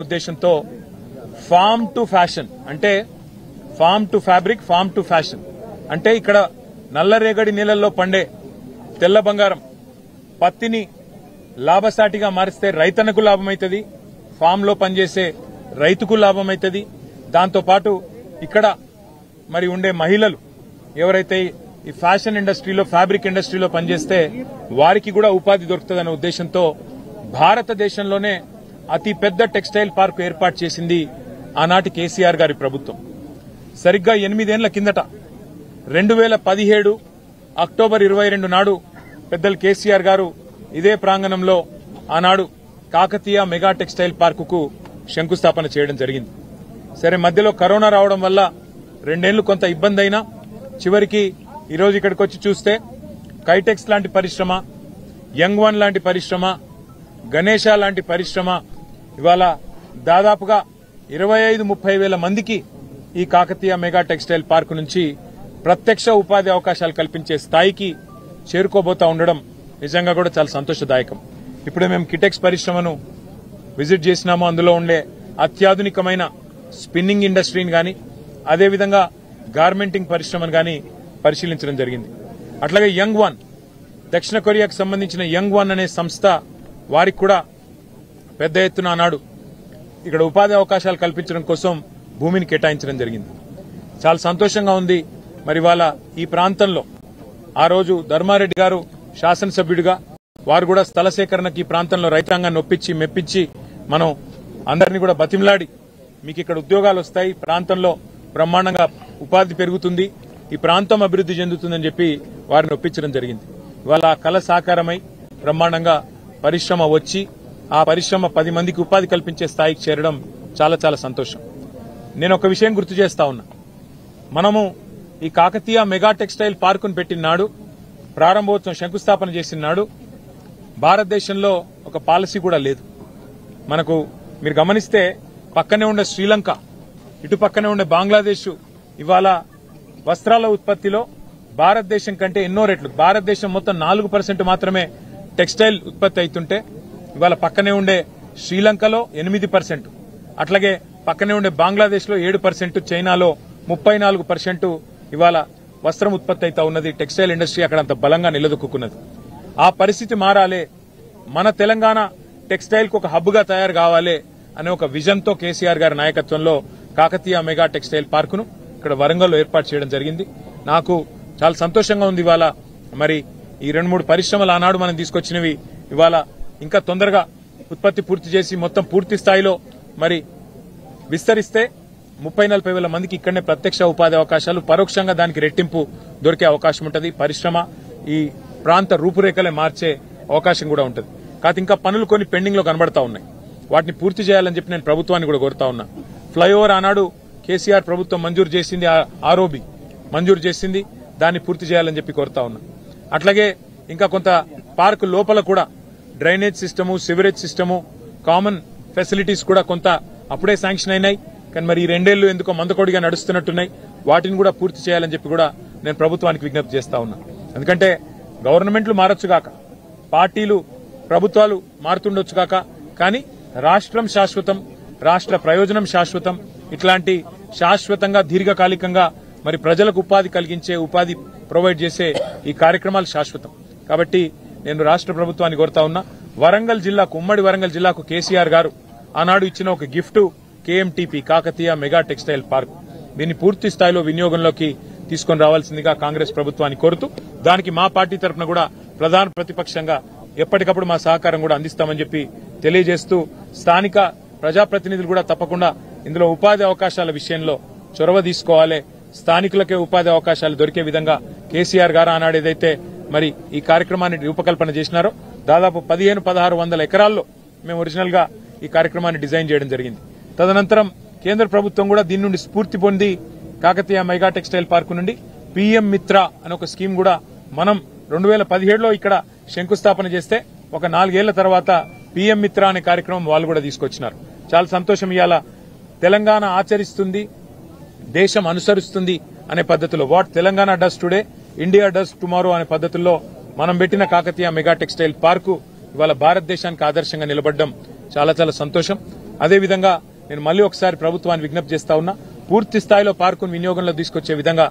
ఉద్దేశంతో farm to fashion అంటే farm to fabric farm to fashion అంటే ఇక్కడ నల్లరేగడి నీళ్లలో పండే తెల్ల బంగారం పత్తిని లాభసాటిగా మారిస్తే రైతన్నకు లాభమైతది, ఫామ్ లో పనిచేసే రైతుకు లాభమైతది. దాంతో పాటు ఇక్కడ మరి ఉండే మహిళలు ఎవరైతే ఈ ఫ్యాషన్ ఇండస్ట్రీలో ఫ్యాబ్రిక్ ఇండస్ట్రీలో పనిచేస్తే వారికి కూడా ఉపాధి దొరుకుతుందనే ఉద్దేశంతో భారతదేశంలోనే అతి పెద్ద టెక్స్టైల్ పార్క్ ఏర్పాటు చేసింది ఆనాటి కేసీఆర్ గారి ప్రభుత్వం. సరిగ్గా 8 ఏళ్ల కిందట 2017 అక్టోబర్ 22 నాడు పెద్దలు కేసీఆర్ గారు ఇదే ప్రాంగణంలో ఆనాడు కాకతీయ మెగా టెక్స్టైల్ పార్కుకు శంకుస్థాపన చేయడం జరిగింది. సరే, మధ్యలో కరోనా రావడం వల్ల 2 ఏళ్లు కొంత ఇబ్బంది అయినా చివరికి ఈరోజు ఇక్కడికి వచ్చి చూస్తే కైటెక్స్ లాంటి పరిశ్రమ, యంగ్ వన్ లాంటి పరిశ్రమ, గణేష లాంటి పరిశ్రమ ఇవాళ దాదాపుగా 25-30 వేల మందికి ఈ కాకతీయ మెగా టెక్స్టైల్ పార్కు నుంచి ప్రత్యక్ష ఉపాధి అవకాశాలు కల్పించే స్థాయికి చేరుకోబోతా ఉండడం నిజంగా కూడా చాలా సంతోషదాయకం. ఇప్పుడే మేము కిటెక్స్ పరిశ్రమను విజిట్ చేసినాము. అందులో ఉండే అత్యాధునికమైన స్పిన్నింగ్ ఇండస్ట్రీని గాని అదేవిధంగా గార్మెంటింగ్ పరిశ్రమను గాని పరిశీలించడం జరిగింది. అట్లాగే యంగ్ వన్, దక్షిణ కొరియాకు సంబంధించిన యంగ్ వన్ అనే సంస్థ వారికి కూడా పెద్ద ఎత్తున ఆనాడు ఇక్కడ ఉపాధి అవకాశాలు కల్పించడం కోసం భూమిని కేటాయించడం జరిగింది. చాలా సంతోషంగా ఉంది. మరి వాళ్ళ ఈ ప్రాంతంలో ఆ రోజు ధర్మారెడ్డి గారు శాసనసభ్యుడిగా వారు కూడా స్థల సేకరణకి ఈ ప్రాంతంలో రైతాంగాన్ని ఒప్పించి మెప్పించి మనం అందరినీ కూడా బతిమలాడి మీకు ఇక్కడ ఉద్యోగాలు వస్తాయి, ప్రాంతంలో బ్రహ్మాండంగా ఉపాధి పెరుగుతుంది, ఈ ప్రాంతం అభివృద్ధి చెందుతుందని చెప్పి వారిని ఒప్పించడం జరిగింది. ఇవాళ ఆ కళ సాకారమై బ్రహ్మాండంగా పరిశ్రమ వచ్చి ఆ పరిశ్రమ 10 మందికి ఉపాధి కల్పించే స్థాయికి చేరడం చాలా చాలా సంతోషం. నేను ఒక విషయం గుర్తు చేస్తా ఉన్నా. మనము ఈ కాకతీయ మెగా టెక్స్టైల్ పార్కును పెట్టిన నాడు, ప్రారంభోత్సవం శంకుస్థాపన చేసిన నాడు భారతదేశంలో ఒక పాలసీ కూడా లేదు. మనకు మీరు గమనిస్తే పక్కనే ఉండే శ్రీలంక, ఇటు పక్కనే ఉండే బంగ్లాదేశ్ ఇవాళ వస్త్రాల ఉత్పత్తిలో భారతదేశం కంటే ఎన్నో రెట్లు, భారతదేశం మొత్తం 4% మాత్రమే టెక్స్టైల్ ఉత్పత్తి అవుతుంటే ఇవాళ పక్కనే ఉండే శ్రీలంకలో 8%, అట్లాగే పక్కనే ఉండే బంగ్లాదేశ్ లో 7%, చైనాలో 34% ఇవాళ వస్త్రం ఉత్పత్తి అవుతా ఉన్నది. టెక్స్టైల్ ఇండస్ట్రీ అక్కడ అంత బలంగా నిలదొక్కున్నది. ఆ పరిస్థితి మారాలి, మన తెలంగాణ టెక్స్టైల్ కు ఒక హబ్ గా తయారు కావాలి అనే ఒక విజన్ తో కేసీఆర్ గారి నాయకత్వంలో కాకతీయ మెగా టెక్స్టైల్ పార్కును ఇక్కడ వరంగల్లో ఏర్పాటు చేయడం జరిగింది. నాకు చాలా సంతోషంగా ఉంది. ఇవాళ మరి ఈ 2-3 పరిశ్రమలు ఆనాడు మనం తీసుకొచ్చినవి ఇవాళ ఇంకా తొందరగా ఉత్పత్తి పూర్తి చేసి మొత్తం పూర్తి స్థాయిలో మరి విస్తరిస్తే 30-40 వేల మందికి ఇక్కడనే ప్రత్యక్ష ఉపాధి అవకాశాలు, పరోక్షంగా దానికి రెట్టింపు దొరికే అవకాశం ఉంటుంది. పరిశ్రమ ఈ ప్రాంత రూపురేఖలే మార్చే అవకాశం కూడా ఉంటుంది. కాదు ఇంకా పనులు కొన్ని పెండింగ్ లో కనబడతా ఉన్నాయి, వాటిని పూర్తి చేయాలని చెప్పి నేను ప్రభుత్వాన్ని కూడా కోరుతా ఉన్నా. ఫ్లైఓవర్ ఆనాడు కేసీఆర్ ప్రభుత్వం మంజూరు చేసింది, ఆర్ఓబి మంజూరు చేసింది, దాన్ని పూర్తి చేయాలని చెప్పి కోరుతా ఉన్నా. అట్లాగే ఇంకా కొంత పార్క్ లోపల కూడా drainage system, sewerage system, common facilities కూడా కొంత అప్పుడే శాంక్షన్ అయినాయి. కానీ మరి ఈ 2 ఏళ్లు ఎందుకో మందకొడిగా నడుస్తున్నట్టున్నాయి, వాటిని కూడా పూర్తి చేయాలని చెప్పి కూడా నేను ప్రభుత్వానికి విజ్ఞప్తి చేస్తా ఉన్నా. ఎందుకంటే గవర్నమెంట్లు మారొచ్చు కాక, పార్టీలు ప్రభుత్వాలు మారుతుండొచ్చు కాక, కానీ రాష్ట్రం శాశ్వతం, రాష్ట్ర ప్రయోజనం శాశ్వతం. ఇట్లాంటి శాశ్వతంగా దీర్ఘకాలికంగా మరి ప్రజలకు ఉపాధి కలిగించే, ఉపాధి ప్రొవైడ్ చేసే ఈ కార్యక్రమాలు శాశ్వతం. కాబట్టి నేను రాష్ట్ర ప్రభుత్వాన్ని కోరుతా ఉన్నా, వరంగల్ జిల్లాకు, ఉమ్మడి వరంగల్ జిల్లాకు కేసీఆర్ గారు ఆనాడు ఇచ్చిన ఒక gift KMTP Kakatiya Mega Textile Park, దీన్ని పూర్తి స్థాయిలో వినియోగంలోకి తీసుకొని రావాల్సిందిగా కాంగ్రెస్ ప్రభుత్వాన్ని కోరుతూ, దానికి మా పార్టీ తరఫున కూడా ప్రధాన ప్రతిపక్షంగా ఎప్పటికప్పుడు మా సహకారం కూడా అందిస్తామని చెప్పి తెలియజేస్తూ, స్థానిక ప్రజాప్రతినిధులు కూడా తప్పకుండా ఇందులో ఉపాధి అవకాశాల విషయంలో చొరవ తీసుకోవాలి. స్థానికులకే ఉపాధి అవకాశాలు దొరికే విధంగా కేసీఆర్ గారు ఆనాడు ఏదైతే మరి ఈ కార్యక్రమాన్ని రూపకల్పన చేసినారో దాదాపు 1500-1600 ఎకరాల్లో మేము ఒరిజినల్ గా ఈ కార్యక్రమాన్ని డిజైన్ చేయడం జరిగింది. తదనంతరం కేంద్ర ప్రభుత్వం కూడా దీని నుండి స్ఫూర్తి పొంది కాకతీయ మెగా టెక్స్టైల్ పార్కు నుండి పీఎం మిత్ర అనే ఒక స్కీమ్ కూడా మనం 2017లో ఇక్కడ శంకుస్థాపన చేస్తే ఒక 4 ఏళ్ల తర్వాత పీఎం మిత్ర అనే కార్యక్రమం వాళ్ళు కూడా తీసుకొచ్చినారు. చాలా సంతోషం. ఇవాళ తెలంగాణ ఆచరిస్తుంది, దేశం అనుసరిస్తుంది అనే పద్ధతిలో, what Telangana does today India does tomorrow అనే పద్ధతుల్లో మనం పెట్టిన కాకతీయ మెగా టెక్స్టైల్ పార్కు ఇవాళ భారతదేశానికి ఆదర్శంగా నిలబడడం చాలా చాలా సంతోషం. అదేవిధంగా నేను మళ్ళీ ఒకసారి ప్రభుత్వాన్ని విజ్ఞప్తి చేస్తా ఉన్నా, పూర్తి స్థాయిలో పార్కును వినియోగంలో తీసుకొచ్చే విధంగా